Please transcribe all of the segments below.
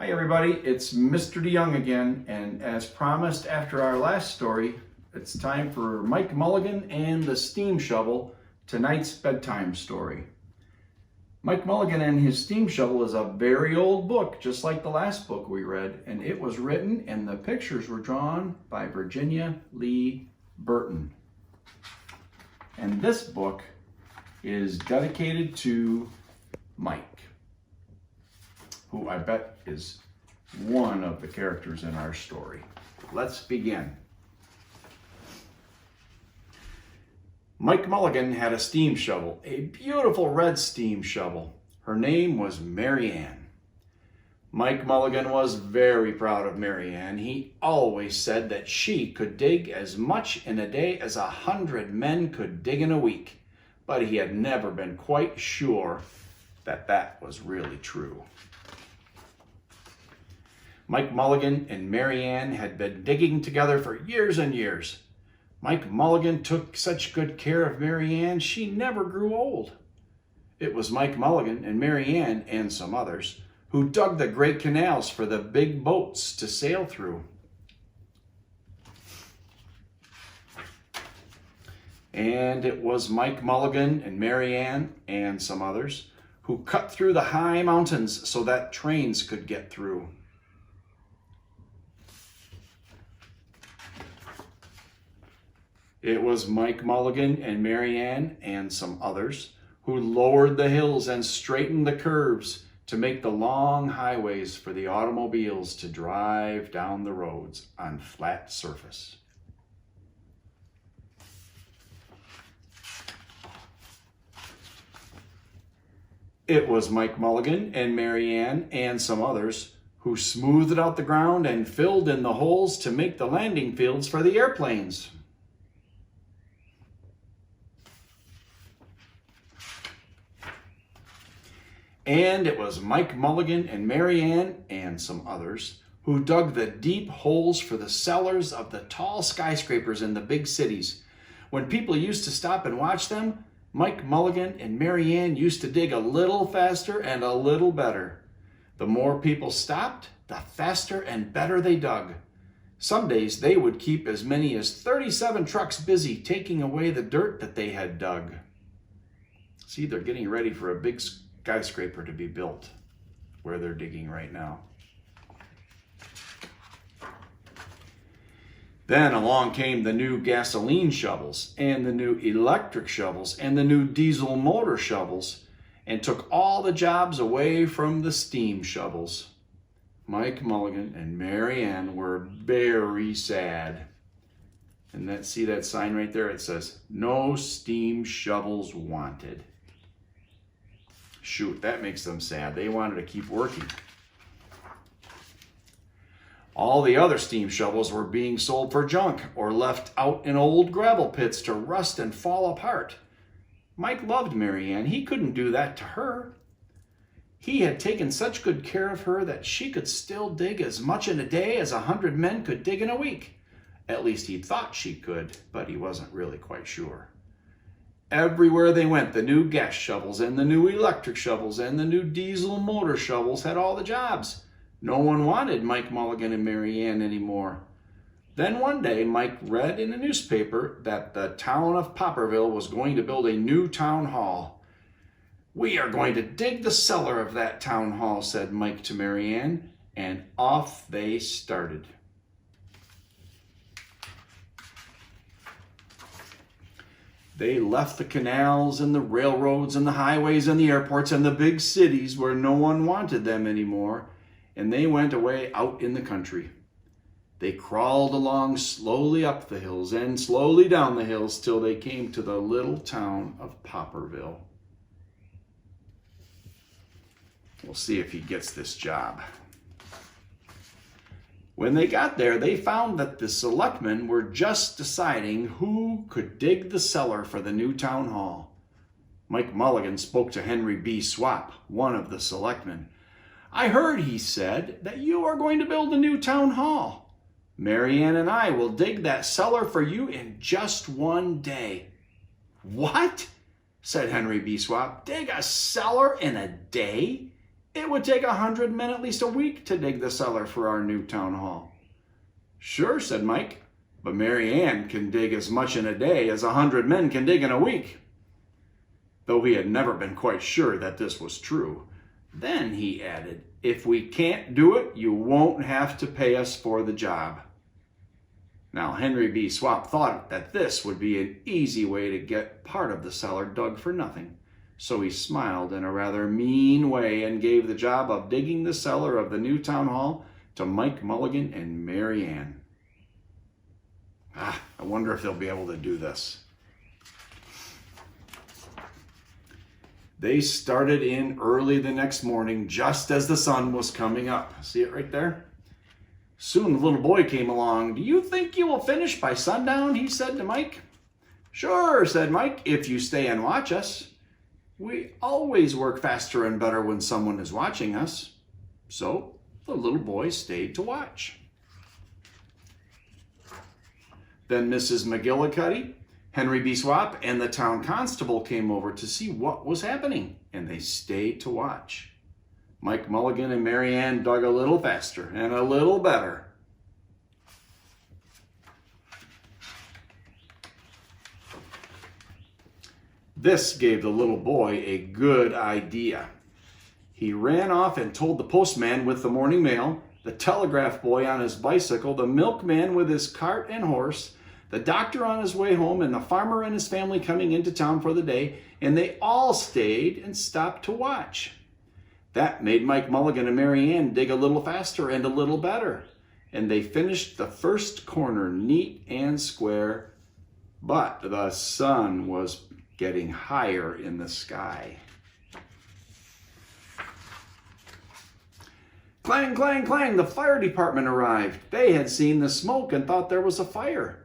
Hi everybody, it's Mr. DeJonge again, and as promised after our last story, it's time for Mike Mulligan and the steam shovel, tonight's bedtime story. Mike Mulligan and his steam shovel is a very old book, just like the last book we read, and it was written and the pictures were drawn by Virginia Lee Burton. And this book is dedicated to Mike, who I bet is one of the characters in our story. Let's begin. Mike Mulligan had a steam shovel, a beautiful red steam shovel. Her name was Mary Ann. Mike Mulligan was very proud of Mary Ann. He always said that she could dig as much in a day as 100 men could dig in a week, but he had never been quite sure that that was really true. Mike Mulligan and Mary Ann had been digging together for years and years. Mike Mulligan took such good care of Mary Ann, she never grew old. It was Mike Mulligan and Mary Ann and some others who dug the great canals for the big boats to sail through. And it was Mike Mulligan and Mary Ann and some others who cut through the high mountains so that trains could get through. It was Mike Mulligan and Mary Ann and some others who lowered the hills and straightened the curves to make the long highways for the automobiles to drive down the roads on flat surface. It was Mike Mulligan and Mary Ann and some others who smoothed out the ground and filled in the holes to make the landing fields for the airplanes. And it was Mike Mulligan and Mary Ann and some others who dug the deep holes for the cellars of the tall skyscrapers in the big cities. When people used to stop and watch them, Mike Mulligan and Mary Ann used to dig a little faster and a little better. The more people stopped, the faster and better they dug. Some days they would keep as many as 37 trucks busy taking away the dirt that they had dug. See, they're getting ready for a big skyscraper to be built where they're digging right now. Then along came the new gasoline shovels and the new electric shovels and the new diesel motor shovels and took all the jobs away from the steam shovels. Mike Mulligan and Mary Ann were very sad. And see that sign right there? It says, "No steam shovels wanted." Shoot, that makes them sad. They wanted to keep working. All the other steam shovels were being sold for junk or left out in old gravel pits to rust and fall apart. Mike loved Mary Ann. He couldn't do that to her. He had taken such good care of her that she could still dig as much in a day as 100 men could dig in a week. At least he thought she could, but he wasn't really quite sure. Everywhere they went, the new gas shovels and the new electric shovels and the new diesel motor shovels had all the jobs. No one wanted Mike Mulligan and Mary Ann anymore. Then one day, Mike read in a newspaper that the town of Popperville was going to build a new town hall. "We are going to dig the cellar of that town hall," said Mike to Mary Ann, and off they started. They left the canals and the railroads and the highways and the airports and the big cities where no one wanted them anymore, and they went away out in the country. They crawled along slowly up the hills and slowly down the hills till they came to the little town of Popperville. We'll see if he gets this job. When they got there, they found that the selectmen were just deciding who could dig the cellar for the new town hall. Mike Mulligan spoke to Henry B. Swap, one of the selectmen. "I heard," he said, "that you are going to build a new town hall. Mary Ann and I will dig that cellar for you in just one day." "What?" said Henry B. Swap. "Dig a cellar in a day? It would take 100 men at least a week to dig the cellar for our new town hall. Sure, said Mike, but Mary Ann can dig as much in a day as 100 men can dig in a week. Though he had never been quite sure that this was true. Then he added, if we can't do it, you won't have to pay us for the job. Now, Henry B. Swap thought that this would be an easy way to get part of the cellar dug for nothing. So he smiled in a rather mean way and gave the job of digging the cellar of the new town hall to Mike Mulligan and Mary Ann. I wonder if they'll be able to do this. They started in early the next morning, just as the sun was coming up. See it right there? Soon the little boy came along. Do you think you will finish by sundown? He said to Mike. Sure, said Mike, if you stay and watch us. We always work faster and better when someone is watching us. So the little boy stayed to watch. Then Mrs. McGillicuddy, Henry B. Swap, and the town constable came over to see what was happening, and they stayed to watch. Mike Mulligan and Mary Ann dug a little faster and a little better. This gave the little boy a good idea. He ran off and told the postman with the morning mail, the telegraph boy on his bicycle, the milkman with his cart and horse, the doctor on his way home, and the farmer and his family coming into town for the day, and they all stayed and stopped to watch. That made Mike Mulligan and Mary Ann dig a little faster and a little better, and they finished the first corner neat and square, but the sun was getting higher in the sky. Clang, clang, clang, the fire department arrived. They had seen the smoke and thought there was a fire.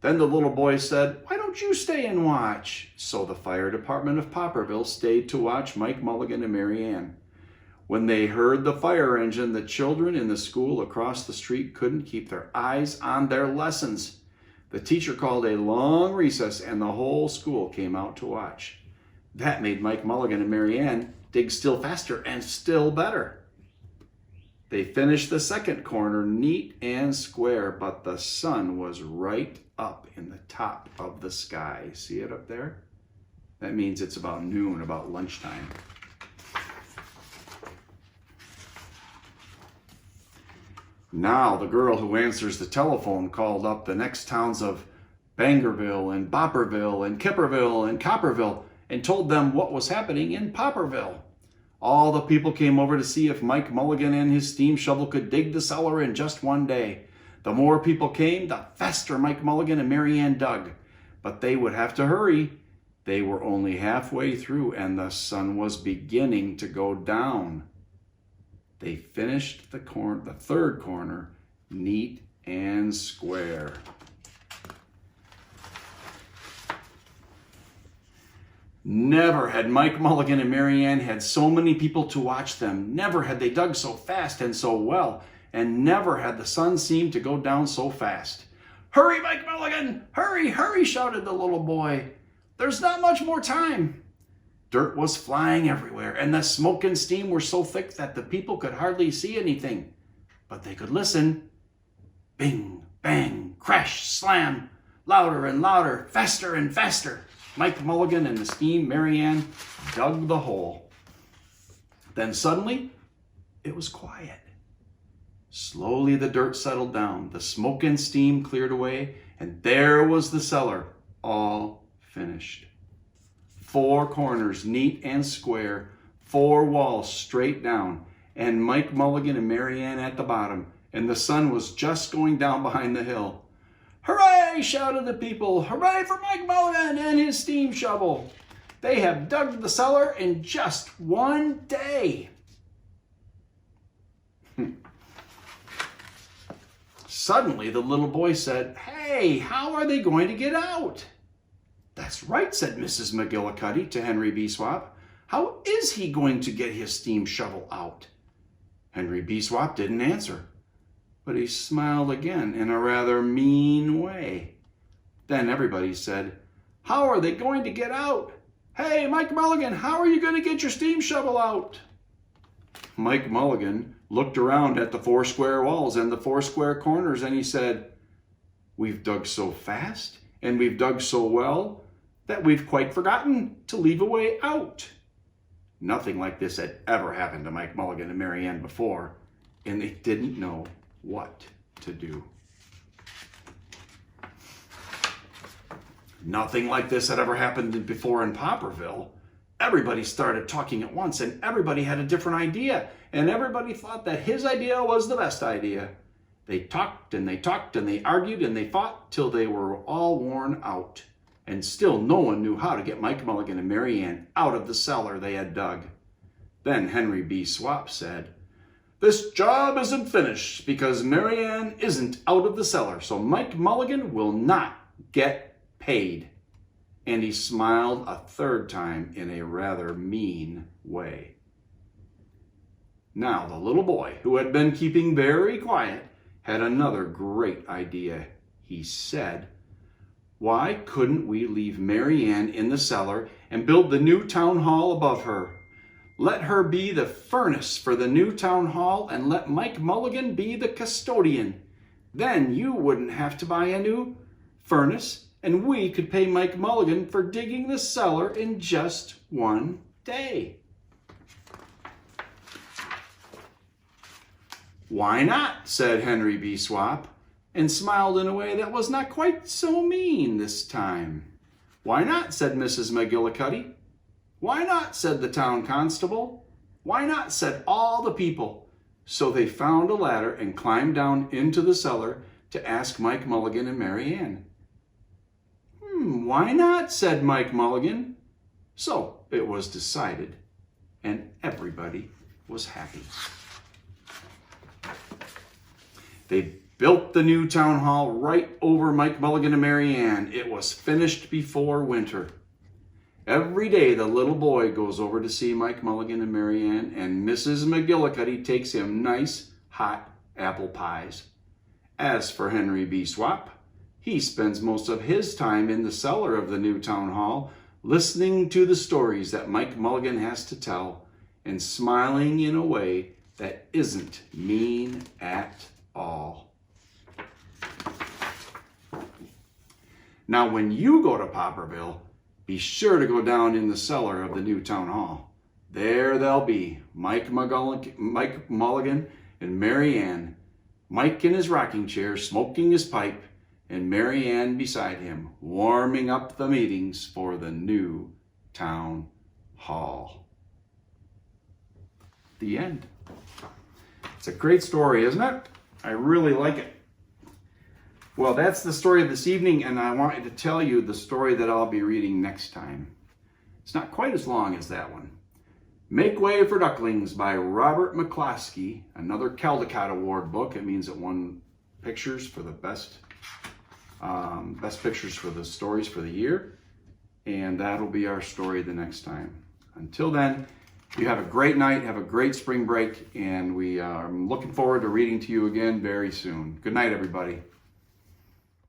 Then the little boy said, why don't you stay and watch? So the fire department of Popperville stayed to watch Mike Mulligan and Mary Ann. When they heard the fire engine, the children in the school across the street couldn't keep their eyes on their lessons. The teacher called a long recess and the whole school came out to watch. That made Mike Mulligan and Mary Ann dig still faster and still better. They finished the second corner neat and square, but the sun was right up in the top of the sky. See it up there? That means it's about noon, about lunchtime. Now the girl who answers the telephone called up the next towns of Bangerville and Popperville and Kipperville and Copperville and told them what was happening in Popperville. All the people came over to see if Mike Mulligan and his steam shovel could dig the cellar in just one day. The more people came, the faster Mike Mulligan and Mary Ann dug. But they would have to hurry. They were only halfway through and the sun was beginning to go down. They finished the third corner neat and square. Never had Mike Mulligan and Mary Ann had so many people to watch them. Never had they dug so fast and so well. And never had the sun seemed to go down so fast. Hurry, Mike Mulligan! Hurry, hurry, shouted the little boy. There's not much more time. Dirt was flying everywhere, and the smoke and steam were so thick that the people could hardly see anything. But they could listen. Bing, bang, crash, slam, louder and louder, faster and faster. Mike Mulligan and the steam Mary Ann dug the hole. Then suddenly, it was quiet. Slowly the dirt settled down, the smoke and steam cleared away, and there was the cellar, all finished. 4 corners neat and square, 4 walls straight down, and Mike Mulligan and Mary Ann at the bottom, and the sun was just going down behind the hill. Hooray, shouted the people. Hooray for Mike Mulligan and his steam shovel. They have dug the cellar in just one day. Suddenly the little boy said, hey, how are they going to get out? That's right, said Mrs. McGillicuddy to Henry B. Swap. How is he going to get his steam shovel out? Henry B. Swap didn't answer, but he smiled again in a rather mean way. Then everybody said, how are they going to get out? Hey, Mike Mulligan, how are you going to get your steam shovel out? Mike Mulligan looked around at the 4 square walls and the 4 square corners, and he said, "We've dug so fast and we've dug so well that we've quite forgotten to leave a way out." Nothing like this had ever happened to Mike Mulligan and Mary Ann before, and they didn't know what to do. Nothing like this had ever happened before in Popperville. Everybody started talking at once, and everybody had a different idea, and everybody thought that his idea was the best idea. They talked and they talked and they argued and they fought till they were all worn out. And still no one knew how to get Mike Mulligan and Mary Ann out of the cellar they had dug. Then Henry B. Swap said, "This job isn't finished because Mary Ann isn't out of the cellar, so Mike Mulligan will not get paid." And he smiled a third time in a rather mean way. Now the little boy, who had been keeping very quiet, had another great idea. He said, "Why couldn't we leave Mary Ann in the cellar and build the new town hall above her? Let her be the furnace for the new town hall and let Mike Mulligan be the custodian. Then you wouldn't have to buy a new furnace, and we could pay Mike Mulligan for digging the cellar in just one day." "Why not?" said Henry B. Swap, and smiled in a way that was not quite so mean this time. "Why not?" said Mrs. McGillicuddy. "Why not?" said the town constable. "Why not?" said all the people. So they found a ladder and climbed down into the cellar to ask Mike Mulligan and Mary Ann. "Why not?" said Mike Mulligan. So it was decided, and everybody was happy. They built the new town hall right over Mike Mulligan and Mary Ann. It was finished before winter. Every day the little boy goes over to see Mike Mulligan and Mary Ann, and Mrs. McGillicuddy takes him nice, hot apple pies. As for Henry B. Swap, he spends most of his time in the cellar of the new town hall, listening to the stories that Mike Mulligan has to tell, and smiling in a way that isn't mean at all. Now, when you go to Popperville, be sure to go down in the cellar of the new town hall. There they'll be, Mike Mulligan and Mary Ann, Mike in his rocking chair smoking his pipe, and Mary Ann beside him, warming up the meetings for the new town hall. The end. It's a great story, isn't it? I really like it. Well, that's the story of this evening, and I wanted to tell you the story that I'll be reading next time. It's not quite as long as that one. Make Way for Ducklings by Robert McCloskey, another Caldecott Award book. It means it won pictures for the best pictures for the stories for the year, and that'll be our story the next time. Until then, you have a great night, have a great spring break, and we are looking forward to reading to you again very soon. Good night, everybody.